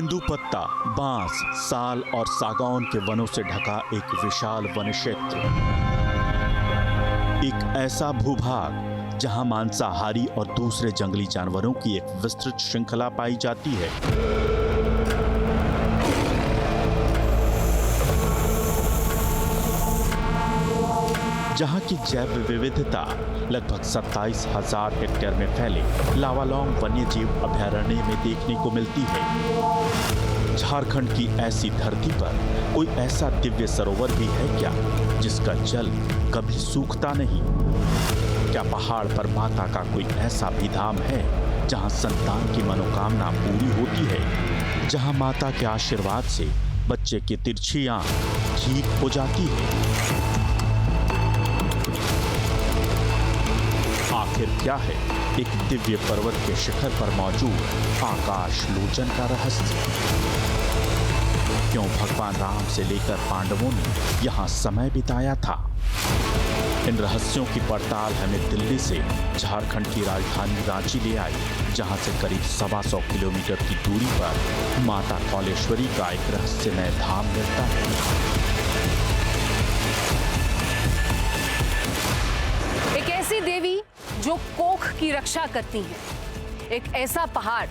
तेंदुपत्ता, बांस, साल और सागौन के वनों से ढका एक विशाल वन क्षेत्र। एक ऐसा भूभाग जहां मांसाहारी और दूसरे जंगली जानवरों की एक विस्तृत श्रृंखला पाई जाती है। जहां की जैव विविधता लगभग 27,000 हेक्टेयर में फैले लावालौंग वन्यजीव अभयारण्य में देखने को मिलती है। झारखंड की ऐसी धरती पर कोई ऐसा दिव्य सरोवर भी है क्या जिसका जल कभी सूखता नहीं? क्या पहाड़ पर माता का कोई ऐसा भी धाम है जहां संतान की मनोकामना पूरी होती है, जहां माता के आशीर्वाद से बच्चे की तिरछी आंख ठीक हो जाती है? आखिर क्या है एक दिव्य पर्वत के शिखर पर मौजूद आकाश लोचन का रहस्य? क्यों भगवान राम से लेकर पांडवों ने यहाँ समय बिताया था? इन रहस्यों की पड़ताल हमें दिल्ली से झारखंड की राजधानी रांची ले आई, जहां से करीब 125 किलोमीटर की दूरी पर माता कौलेश्वरी का एक रहस्यमय धाम मिलता है। एक ऐसी देवी जो कोख की रक्षा करती हैं, एक ऐसा पहाड़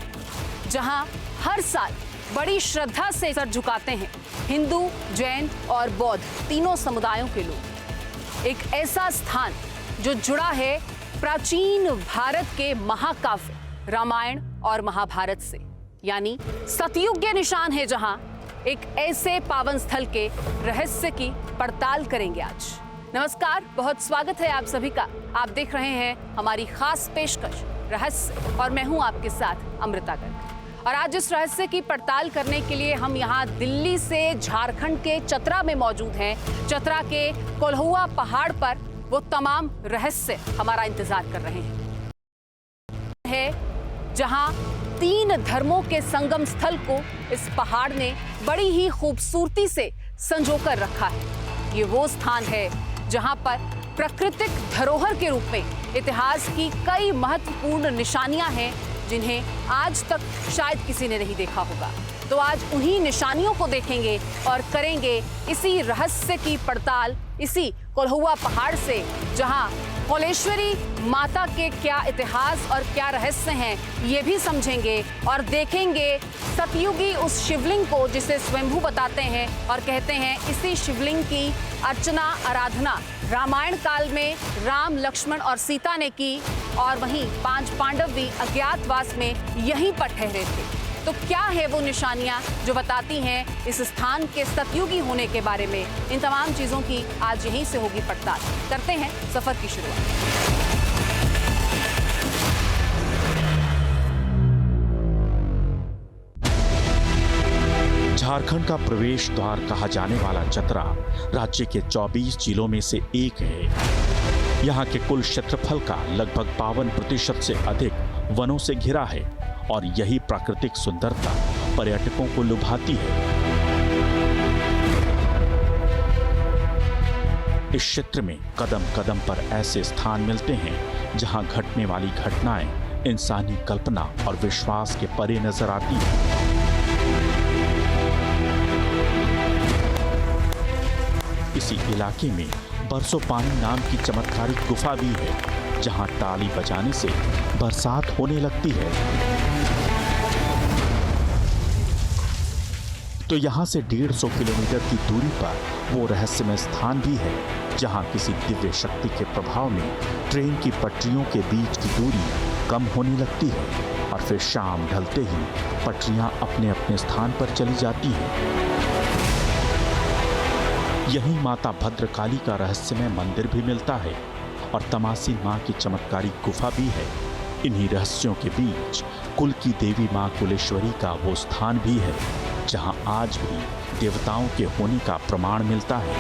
जहां हर साल बड़ी श्रद्धा से सर झुकाते हैं हिंदू, जैन और बौद्ध तीनों समुदायों के लोग। एक ऐसा स्थान जो जुड़ा है प्राचीन भारत के महाकाव्य रामायण और महाभारत से, यानी सतयुग के निशान है, जहां एक ऐसे पावन स्थल के रहस्य की पड़ताल करेंगे आज। नमस्कार, बहुत स्वागत है आप सभी का। आप देख रहे हैं हमारी खास पेशकश रहस्य और मैं हूं आपके साथ अमृता गर्ग। और आज इस रहस्य की पड़ताल करने के लिए हम यहां दिल्ली से झारखंड के चतरा में मौजूद हैं। चतरा के कोल्हुआ पहाड़ पर वो तमाम रहस्य हमारा इंतजार कर रहे हैं, जहां 3 धर्मों के संगम स्थल को इस पहाड़ ने बड़ी ही खूबसूरती से संजोकर रखा है। ये वो स्थान है जहां पर प्राकृतिक धरोहर के रूप में इतिहास की कई महत्वपूर्ण निशानियां हैं जिन्हें आज तक शायद किसी ने नहीं देखा होगा। तो आज उन्हीं निशानियों को देखेंगे और करेंगे इसी रहस्य की पड़ताल इसी कोल्हुआ पहाड़ से, जहां कौलेश्वरी माता के क्या इतिहास और क्या रहस्य हैं ये भी समझेंगे और देखेंगे सतयुगी उस शिवलिंग को जिसे स्वयंभू बताते हैं और कहते हैं इसी शिवलिंग की अर्चना आराधना रामायण काल में राम, लक्ष्मण और सीता ने की, और वहीं 5 पांडव भी अज्ञातवास में यहीं पर ठहरे थे। तो क्या है वो निशानियां जो बताती हैं इस स्थान के सतयुगी होने के बारे में? इन तमाम चीजों की आज यहीं से होगी पड़ताल। करते हैं सफर की शुरुआत। झारखंड का प्रवेश द्वार कहा जाने वाला चतरा राज्य के 24 जिलों में से एक है। यहाँ के कुल क्षेत्रफल का लगभग 52% से अधिक वनों से घिरा है और यही प्राकृतिक सुंदरता पर्यटकों को लुभाती है। इस क्षेत्र में कदम कदम पर ऐसे स्थान मिलते हैं जहां घटने वाली घटनाएं इंसानी कल्पना और विश्वास के परे नजर आती हैं। इसी इलाके में बरसों पानी नाम की चमत्कारिक गुफा भी है, जहां ताली बजाने से बरसात होने लगती है। तो यहां से 150 किलोमीटर की दूरी पर वो रहस्यमय स्थान भी है, जहां किसी दिव्य शक्ति के प्रभाव में ट्रेन की पटरियों के बीच की दूरी कम होने लगती है और फिर शाम ढलते ही पटरियां अपने अपने स्थान पर चली जाती हैं। यहीं माता भद्रकाली का रहस्यमय मंदिर भी मिलता है और तमासी मां की चमत्कारिक गुफा भी है। इन्हीं रहस्यों के बीच कुल की देवी मां कुलेश्वरी का वो स्थान भी है, जहां आज भी देवताओं के होने का प्रमाण मिलता है।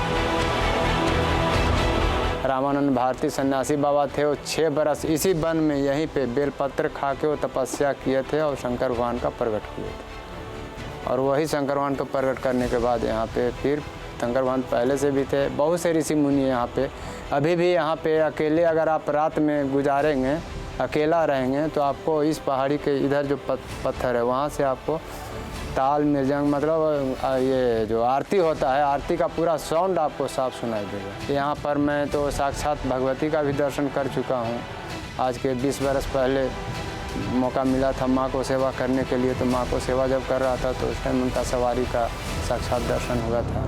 रामानंद भारती सन्यासी बाबा थे, वो 6 बरस इसी वन में यहीं पे बेलपत्र खा के वो तपस्या किए थे और शंकर भगवान का प्रकट किए थे। और वही शंकर भगवान को प्रकट करने के बाद यहाँ पे फिर शंकर भगवान पहले से भी थे, बहुत से ऋषि मुनि यहाँ पे अभी भी यहाँ पे अकेले अगर आप रात में गुजारेंगे, अकेला रहेंगे, तो आपको इस पहाड़ी के इधर जो पत्थर है वहाँ से आपको ताल मृदंग मतलब ये जो आरती होता है, आरती का पूरा साउंड आपको साफ सुनाई देगा। यहाँ पर मैं तो साक्षात भगवती का भी दर्शन कर चुका हूँ। आज के 20 बरस पहले मौका मिला था माँ को सेवा करने के लिए, तो माँ को सेवा जब कर रहा था तो उस टाइम उनका सवारी का साक्षात दर्शन हुआ था।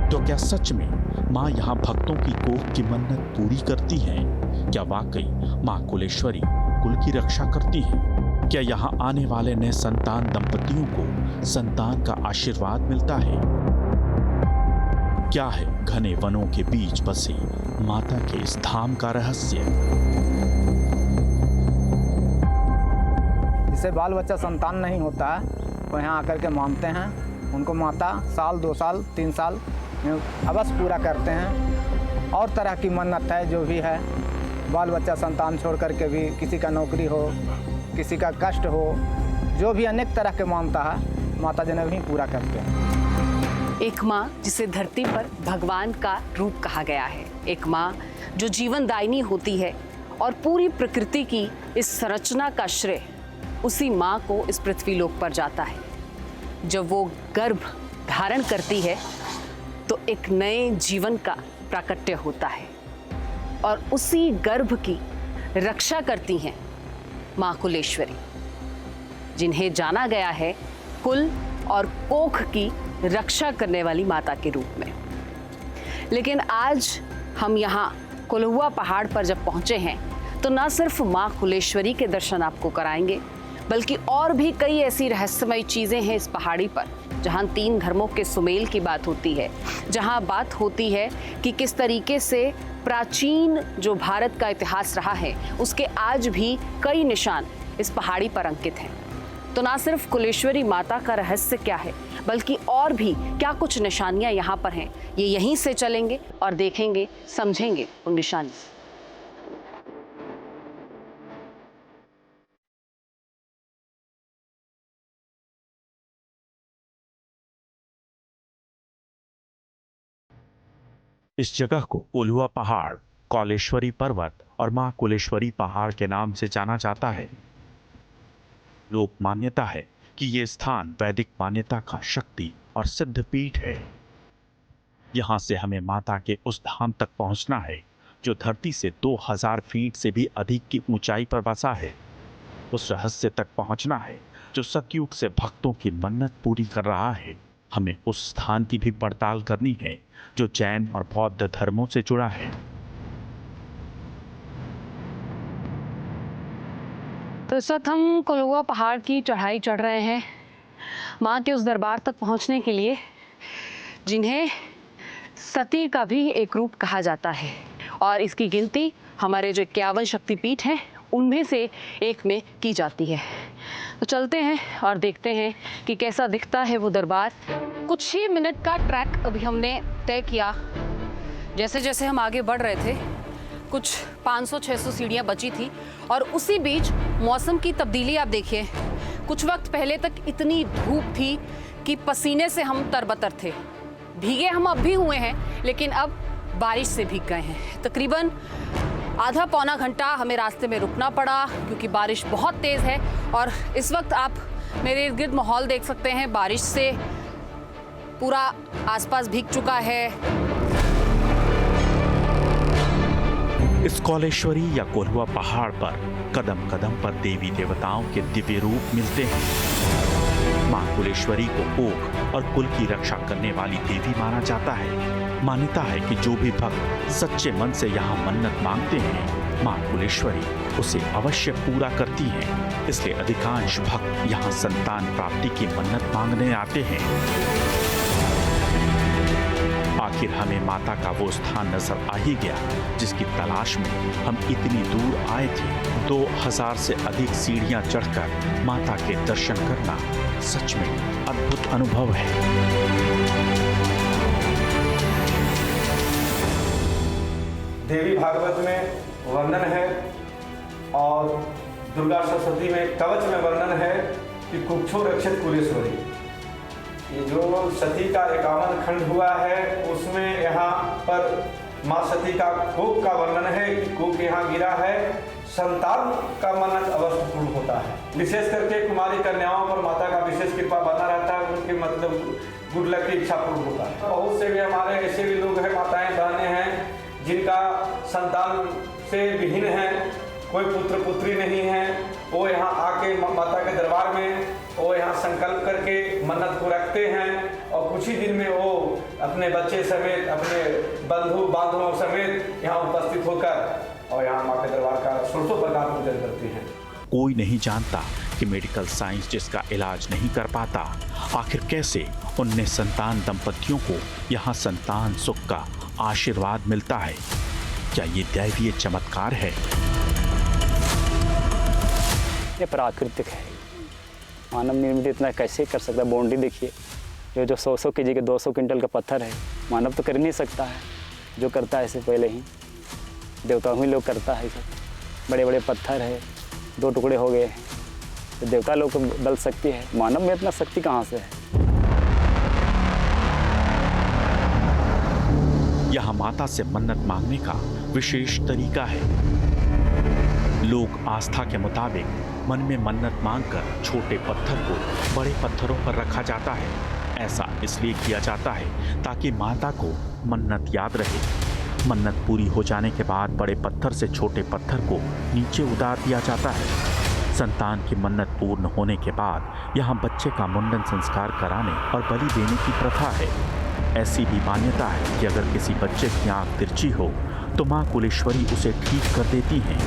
तो क्या सच में माँ यहाँ भक्तों की कोख की मन्नत पूरी करती हैं? क्या वाकई माँ कुलेश्वरी कुल की रक्षा करती हैं? क्या यहाँ आने वाले नए संतान दंपतियों को संतान का आशीर्वाद मिलता है? क्या है घने वनों के बीच बसे माता के इस धाम का रहस्य? जिसे बाल बच्चा संतान नहीं होता है वो यहाँ आकर के मानते हैं, उनको माता साल 2 साल 3 साल अवश्य पूरा करते हैं। और तरह की मन्नत है जो भी है, बाल बच्चा संतान छोड़ करके भी, किसी का नौकरी हो, किसी का कष्ट हो, जो भी अनेक तरह के मानता है माता जी ने भी पूरा करते हैं। एक माँ जिसे धरती पर भगवान का रूप कहा गया है, एक माँ जो जीवनदायिनी होती है और पूरी प्रकृति की इस संरचना का श्रेय उसी माँ को इस पृथ्वी लोक पर जाता है। जब वो गर्भ धारण करती है तो एक नए जीवन का प्राकट्य होता है और उसी गर्भ की रक्षा करती हैं माँ कुलेश्वरी, जिन्हें जाना गया है कुल और कोख की रक्षा करने वाली माता के रूप में। लेकिन आज हम यहाँ कोल्हुआ पहाड़ पर जब पहुँचे हैं तो न सिर्फ माँ कुलेश्वरी के दर्शन आपको कराएंगे, बल्कि और भी कई ऐसी रहस्यमयी चीज़ें हैं इस पहाड़ी पर, जहाँ 3 धर्मों के सुमेल की बात होती है, जहाँ बात होती है कि किस तरीके से प्राचीन जो भारत का इतिहास रहा है उसके आज भी कई निशान इस पहाड़ी पर अंकित हैं। तो ना सिर्फ कुलेश्वरी माता का रहस्य क्या है, बल्कि और भी क्या कुछ निशानियाँ यहाँ पर हैं, ये यहीं से चलेंगे और देखेंगे, समझेंगे उन निशानी। इस जगह को कोल्हुआ पहाड़, कौलेश्वरी पर्वत और मां कुलेश्वरी पहाड़ के नाम से जाना जाता है। लोक मान्यता है कि ये स्थान वैदिक मान्यता का शक्ति और सिद्ध पीठ है। यहां से हमें माता के उस धाम तक पहुंचना है जो धरती से 2000 फीट से भी अधिक की ऊंचाई पर बसा है। उस रहस्य तक पहुंचना है जो सतयुग से भक्तों की मन्नत पूरी कर रहा है। हमें उस स्थान की भी पड़ताल करनी है जो जैन और बौद्ध धर्मों से जुड़ा है। तो इस वक्त हम कोल्हुआ पहाड़ की चढ़ाई चढ़ रहे हैं माँ के उस दरबार तक पहुँचने के लिए, जिन्हें सती का भी एक रूप कहा जाता है और इसकी गिनती हमारे जो 51 शक्तिपीठ हैं उनमें से एक में की जाती है। तो चलते हैं और देखते हैं कि कैसा दिखता है वो दरबार। कुछ ही मिनट का ट्रैक अभी हमने तय किया। जैसे जैसे हम आगे बढ़ रहे थे कुछ 500-600 सीढ़ियाँ बची थी और उसी बीच मौसम की तब्दीली आप देखिए। कुछ वक्त पहले तक इतनी धूप थी कि पसीने से हम तरबतर थे। भीगे हम अब भी हुए हैं, लेकिन अब बारिश से भीग गए हैं। तकरीबन आधा पौना घंटा हमें रास्ते में रुकना पड़ा क्योंकि बारिश बहुत तेज़ है। और इस वक्त आप मेरे इर्द गिर्द माहौल देख सकते हैं, बारिश से पूरा आसपास भीग चुका है। इस कौलेश्वरी या कोल्हुआ पहाड़ पर कदम कदम पर देवी देवताओं के दिव्य रूप मिलते हैं। मां कुलेश्वरी को कोख और कुल की रक्षा करने वाली देवी माना जाता है। मान्यता है कि जो भी भक्त सच्चे मन से यहाँ मन्नत मांगते हैं, मां कुलेश्वरी उसे अवश्य पूरा करती हैं। इसलिए अधिकांश भक्त यहाँ संतान प्राप्ति की मन्नत मांगने आते हैं। आखिर हमें माता का वो स्थान नजर आ ही गया जिसकी तलाश में हम इतनी दूर आए थे। 2000 से अधिक सीढ़ियां चढ़कर माता के दर्शन करना सच में अद्भुत अनुभव है। देवी भागवत में वर्णन है और दुर्गा सरस्वती में कवच में वर्णन है कि कुक्षो रक्षित कुलेश्वरी। ये जो सती का 51 खंड हुआ है उसमें यहाँ पर माँ सती का कोख का वर्णन है कि कोख यहाँ गिरा है, संतान का मन्नत अवश्य पूर्ण होता है। विशेष करके कुमारी कन्याओं पर माता का विशेष कृपा बना रहता है, उनके मतलब गुड लक की इच्छा पूर्ण होता है। बहुत से भी हमारे ऐसे भी लोग हैं, माताएं बहनें हैं जिनका संतान से विहीन है, कोई पुत्र पुत्री नहीं है, वो यहाँ आके माता के दरबार में वो यहाँ संकल्प करके मन्नत को रखते हैं और कुछ ही दिन में वो अपने बच्चे समेत, अपने बंधु बांधवों समेत यहाँ उपस्थित होकर और यहाँ माँ के दरबार का षोडशों प्रकार पूजन करती हैं। कोई नहीं जानता कि मेडिकल साइंस जिसका इलाज नहीं कर पाता, आखिर कैसे उन निसंतान दंपतियों को यहाँ संतान सुख का आशीर्वाद मिलता है। क्या ये दैवीय चमत्कार है? ये प्राकृतिक है, मानव निर्मित इतना कैसे कर सकता है। बाउंड्री देखिए, जो 100 केजी के 200 क्विंटल का पत्थर है, मानव तो कर नहीं सकता है। जो करता है इसे पहले ही देवता ही लोग करता है। सब बड़े बड़े पत्थर है, 2 टुकड़े हो गए, तो देवता लोग को बल शक्ति है, मानव में इतना शक्ति कहाँ से है। यहाँ माता से मन्नत मांगने का विशेष तरीका है। लोक आस्था के मुताबिक मन में मन्नत मांगकर छोटे पत्थर को बड़े पत्थरों पर रखा जाता है। ऐसा इसलिए किया जाता है ताकि माता को मन्नत याद रहे। मन्नत पूरी हो जाने के बाद बड़े पत्थर से छोटे पत्थर को नीचे उतार दिया जाता है। संतान की मन्नत पूर्ण होने के बाद यहाँ बच्चे का मुंडन संस्कार कराने और बलि देने की प्रथा है। ऐसी भी मान्यता है कि अगर किसी बच्चे की आंख तिरछी हो तो माँ कुलेश्वरी उसे ठीक कर देती हैं।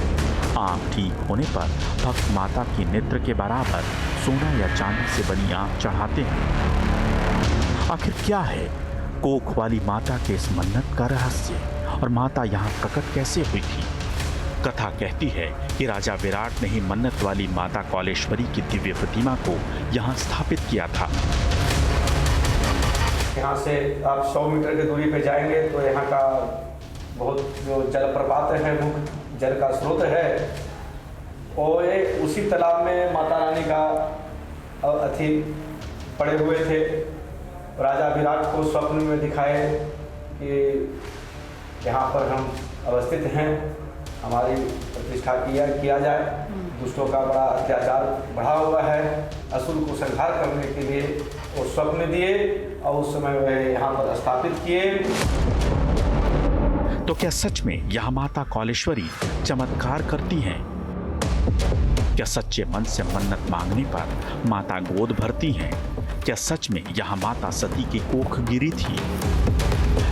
आंख ठीक होने पर भक्त माता की नेत्र के बराबर सोना या चांदी से बनी आंख चढ़ाते हैं। आखिर क्या है कोख वाली माता के इस मन्नत का रहस्य और माता यहाँ प्रकट कैसे हुई थी? कथा कहती है कि राजा विराट ने ही मन्नत वाली माता कौलेश्वरी की दिव्य प्रतिमा को यहाँ स्थापित किया था। यहाँ से आप 100 मीटर की दूरी पे जाएंगे तो यहाँ का बहुत जो जलप्रपात है, मुख्य जल का स्रोत है, और उसी तालाब में माता रानी का अथी पड़े हुए थे। राजा विराट को स्वप्न में दिखाए कि यहाँ पर हम अवस्थित हैं, हमारी प्रतिष्ठा किया जाए। दुष्टों का बड़ा अत्याचार बढ़ा हुआ है, असुर को संहार करने के लिए वो स्वप्न दिए और उस समय वह यहाँ पर स्थापित किए। तो क्या सच में यहाँ माता कौलेश्वरी चमत्कार करती हैं? क्या सच्चे मन से मन्नत मांगने पर माता गोद भरती हैं? क्या सच में यहाँ माता सती की कोख गिरी थी?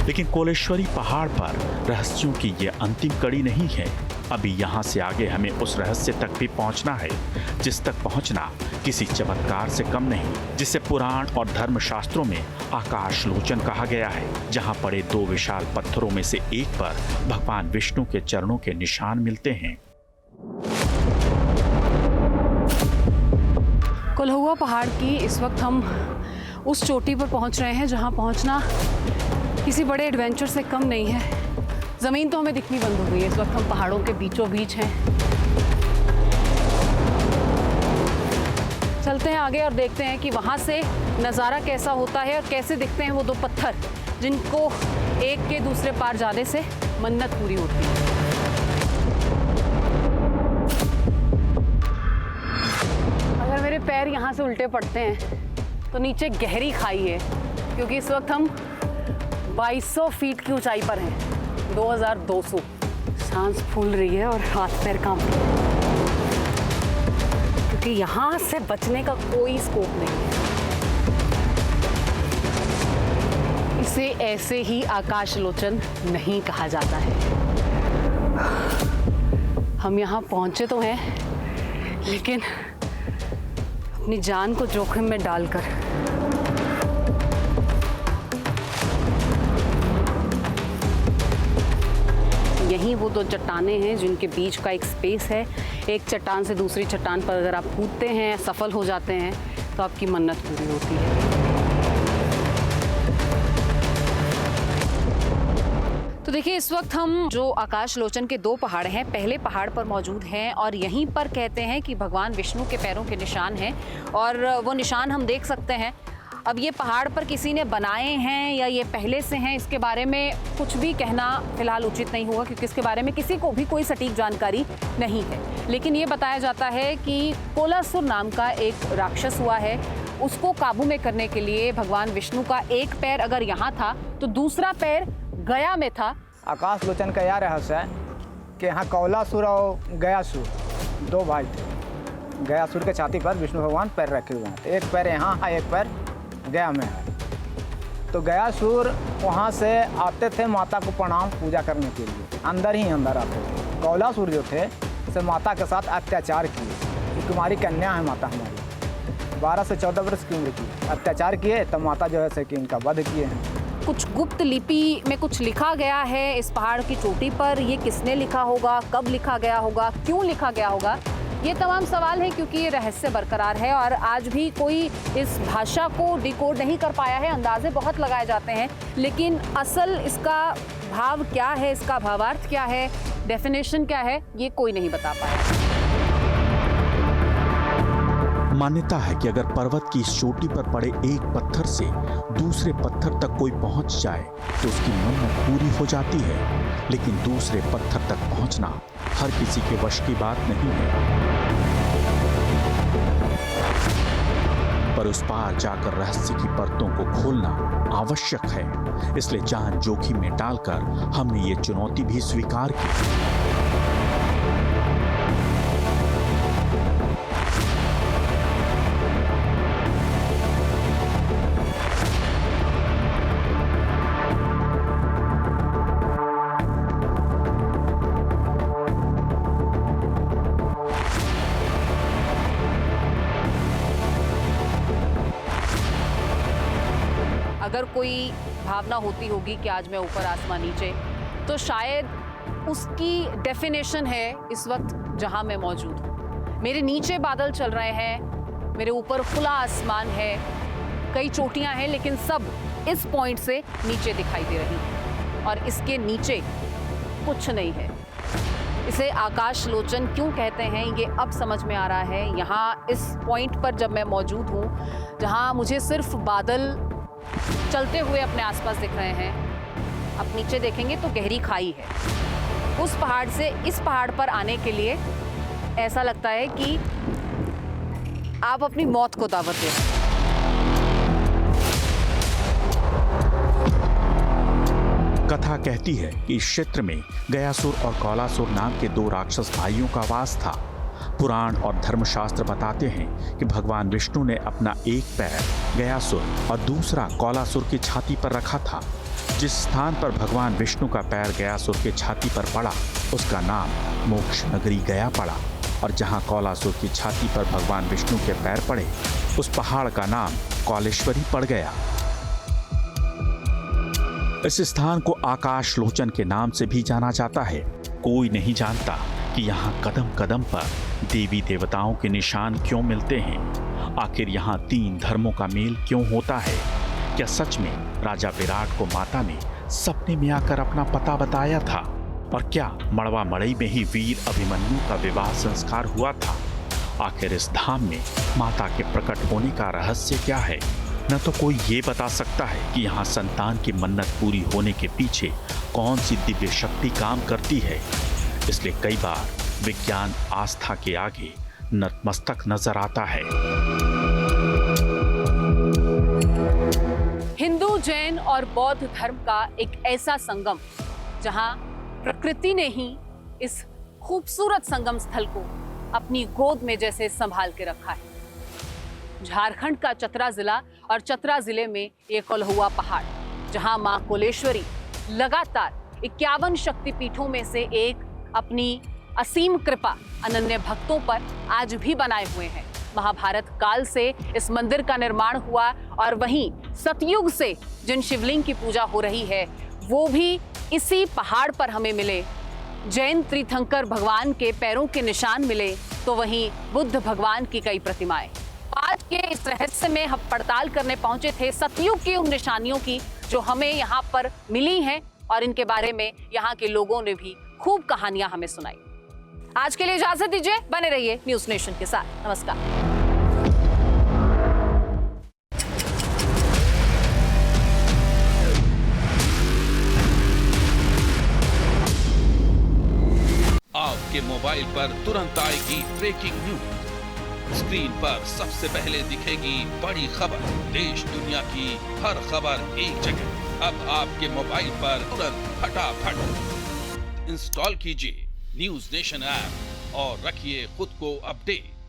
लेकिन कौलेश्वरी पहाड़ पर रहस्यों की ये अंतिम कड़ी नहीं है। अभी यहाँ से आगे हमें उस रहस्य तक भी पहुँचना है जिस तक पहुँचना किसी चमत्कार से कम नहीं, जिसे पुराण और धर्मशास्त्रों में आकाश लोचन कहा गया है, जहाँ पड़े 2 विशाल पत्थरों में से एक पर भगवान विष्णु के चरणों के निशान मिलते हैं। कोल्हुआ पहाड़ की इस वक्त हम उस चोटी पर पहुंच रहे हैं जहां पहुंचना किसी बड़े एडवेंचर से कम नहीं है। ज़मीन तो हमें दिखनी बंद हो गई है, इस वक्त हम पहाड़ों के बीचों बीच हैं। चलते हैं आगे और देखते हैं कि वहाँ से नज़ारा कैसा होता है और कैसे दिखते हैं वो 2 पत्थर जिनको एक के दूसरे पार जाने से मन्नत पूरी होती है। अगर मेरे पैर यहाँ से उल्टे पड़ते हैं तो नीचे गहरी खाई है, क्योंकि इस वक्त हम 2200 फीट की ऊंचाई पर हैं। 2200। सांस फूल रही है और हाथ पैर कांप रहे हैं, क्योंकि यहाँ से बचने का कोई स्कोप नहीं है। इसे ऐसे ही आकाश लोचन नहीं कहा जाता है। हम यहाँ पहुँचे तो हैं, लेकिन अपनी जान को जोखिम में डालकर। यहीं वो 2 चट्टानें हैं जिनके बीच का एक स्पेस है। एक चट्टान से दूसरी चट्टान पर अगर आप कूदते हैं, सफल हो जाते हैं, तो आपकी मन्नत पूरी होती है। तो देखिए, इस वक्त हम जो आकाश लोचन के 2 पहाड़ हैं, पहले पहाड़ पर मौजूद हैं और यहीं पर कहते हैं कि भगवान विष्णु के पैरों के निशान हैं और वो निशान हम देख सकते हैं। अब ये पहाड़ पर किसी ने बनाए हैं या ये पहले से हैं, इसके बारे में कुछ भी कहना फिलहाल उचित नहीं होगा, क्योंकि इसके बारे में किसी को भी कोई सटीक जानकारी नहीं है। लेकिन ये बताया जाता है कि कोलासुर नाम का एक राक्षस हुआ है, उसको काबू में करने के लिए भगवान विष्णु का एक पैर अगर यहाँ था तो दूसरा पैर गया में था। आकाश लोचन का यह रहस्य है कि यहाँ कौलासुर और गयासुर दो भाई थे। गयासुर के छाती पर विष्णु भगवान पैर रखे हुए हैं, एक पैर यहाँ है, एक पैर गया में है। तो गयासुर वहाँ से आते थे माता को प्रणाम पूजा करने के लिए, अंदर ही अंदर आते थे। कौलासुर जो थे से माता के साथ अत्याचार किए। कुमारी कन्या है माता हमारी, 12 से 14 वर्ष की उम्र की, अत्याचार किए तब माता जो है से कि इनका वध किए हैं। कुछ गुप्त लिपि में कुछ लिखा गया है इस पहाड़ की चोटी पर। ये किसने लिखा होगा, कब लिखा गया होगा, क्यों लिखा गया होगा, ये तमाम सवाल हैं, क्योंकि ये रहस्य बरकरार है और आज भी कोई इस भाषा को डिकोड नहीं कर पाया है। अंदाजे बहुत लगाए जाते हैं, लेकिन असल इसका भाव क्या है, इसका भावार्थ क्या है, डेफिनेशन क्या है, ये कोई नहीं बता पाया। मान्यता है कि अगर पर्वत की इस चोटी पर पड़े एक पत्थर से दूसरे पत्थर तक कोई पहुंच जाए तो उसकी मन्नत पूरी हो जाती है, लेकिन दूसरे पत्थर तक पहुंचना हर किसी के वश की बात नहीं है। पर उस पार जाकर रहस्य की परतों को खोलना आवश्यक है, इसलिए जान जोखिम में डालकर हमने ये चुनौती भी स्वीकार की। अगर कोई भावना होती होगी कि आज मैं ऊपर आसमान नीचे, तो शायद उसकी डेफिनेशन है इस वक्त जहां मैं मौजूद हूं। मेरे नीचे बादल चल रहे हैं, मेरे ऊपर खुला आसमान है, कई चोटियां हैं, लेकिन सब इस पॉइंट से नीचे दिखाई दे रही हैं और इसके नीचे कुछ नहीं है। इसे आकाश लोचन क्यों कहते हैं ये अब समझ में आ रहा है। यहाँ इस पॉइंट पर जब मैं मौजूद हूँ, जहाँ मुझे सिर्फ बादल चलते हुए अपने आसपास दिख रहे हैं, अब नीचे देखेंगे तो गहरी खाई है। उस पहाड़ से इस पहाड़ पर आने के लिए ऐसा लगता है कि आप अपनी मौत को दावत दे रहे हैं। कथा कहती है कि इस क्षेत्र में गयासुर और कौलासुर नाम के दो राक्षस भाइयों का वास था। पुराण और धर्मशास्त्र बताते हैं कि भगवान विष्णु ने अपना एक पैर गयासुर और दूसरा कौलासुर की छाती पर रखा था। जिस स्थान पर भगवान विष्णु का पैर गयासुर के छाती पर पड़ा उसका नाम मोक्ष नगरी गया पड़ा, और जहां कौलासुर की छाती पर भगवान विष्णु के पैर पड़े उस पहाड़ का नाम कौलेश्वरी पड़ गया। इस स्थान को आकाश लोचन के नाम से भी जाना जाता है। कोई नहीं जानता कि यहाँ कदम कदम पर देवी देवताओं के निशान क्यों मिलते हैं। आखिर यहाँ 3 धर्मों का मेल क्यों होता है। क्या सच में राजा विराट को माता ने सपने में आकर अपना पता बताया था, और क्या मड़वा मड़ई में ही वीर अभिमन्यु का विवाह संस्कार हुआ था। आखिर इस धाम में माता के प्रकट होने का रहस्य क्या है। न तो कोई ये बता सकता है कि यहाँ संतान की मन्नत पूरी होने के पीछे कौन सी दिव्य शक्ति काम करती है। इसलिए कई बार विज्ञान आस्था के आगे नतमस्तक नजर आता है। हिंदू, जैन और बौद्ध धर्म का एक ऐसा संगम जहां प्रकृति ने ही इस खूबसूरत संगम स्थल को अपनी गोद में जैसे संभाल के रखा है। झारखंड का चतरा जिला और चतरा जिले में ये कोल्हुआ पहाड़, जहां मां कोलेश्वरी लगातार 51 शक्तिपीठों में से एक अपनी असीम कृपा अनन्य भक्तों पर आज भी बनाए हुए हैं। महाभारत काल से इस मंदिर का निर्माण हुआ और वहीं सतयुग से जिन शिवलिंग की पूजा हो रही है वो भी इसी पहाड़ पर हमें मिले। जैन तीर्थंकर भगवान के पैरों के निशान मिले तो वहीं बुद्ध भगवान की कई प्रतिमाएं। आज के इस रहस्य में हम पड़ताल करने पहुंचे थे सतयुग की उन निशानियों की जो हमें यहाँ पर मिली हैं, और इनके बारे में यहाँ के लोगों ने भी खूब कहानियां हमें सुनाई। आज के लिए इजाजत दीजिए, बने रहिए न्यूज़ नेशन के साथ। नमस्कार। आपके मोबाइल पर तुरंत आएगी ब्रेकिंग न्यूज। स्क्रीन पर सबसे पहले दिखेगी बड़ी खबर, देश दुनिया की हर खबर एक जगह। अब आपके मोबाइल पर तुरंत फटाफट इंस्टॉल कीजिए न्यूज नेशन ऐप और रखिए खुद को अपडेट।